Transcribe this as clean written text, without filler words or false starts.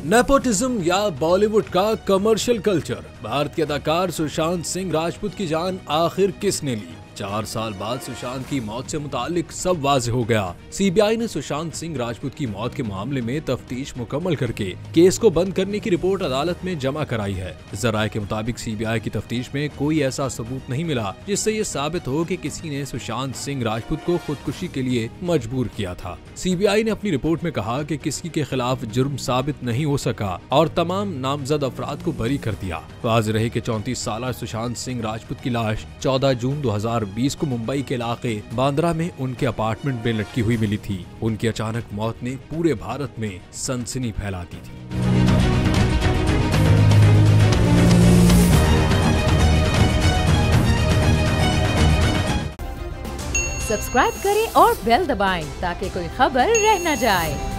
Nepotism या बॉलीवुड का commercial culture. Bharat के अदाकार सुशांत सिंह राजपूत की जान आखिर किसने ली? 4 साल बाद सुशांत की मौत से मुतालिक सब वाज़ेह हो गया। सीबीआई ने सुशांत सिंह राजपूत की मौत के मामले में तफ्तीश मुकम्मल करके केस को बंद करने की रिपोर्ट अदालत में जमा कराई है। जराये के मुताबिक सीबीआई की तफ्तीश में कोई ऐसा सबूत नहीं मिला जिससे ये साबित हो कि किसी ने सुशांत सिंह राजपूत को खुदकुशी के लिए मजबूर किया था। सीबीआई ने अपनी रिपोर्ट में कहा कि किसी के खिलाफ जुर्म साबित नहीं हो सका और तमाम नामजद अफराद को बरी कर दिया। वाज़ेह रहे कि 34 साल सुशांत सिंह राजपूत की लाश 14 जून 2020 को मुंबई के इलाके बांद्रा में उनके अपार्टमेंट में लटकी हुई मिली थी। उनकी अचानक मौत ने पूरे भारत में सनसनी फैला दी थी। सब्सक्राइब करें और बेल दबाएं ताकि कोई खबर रह न जाए।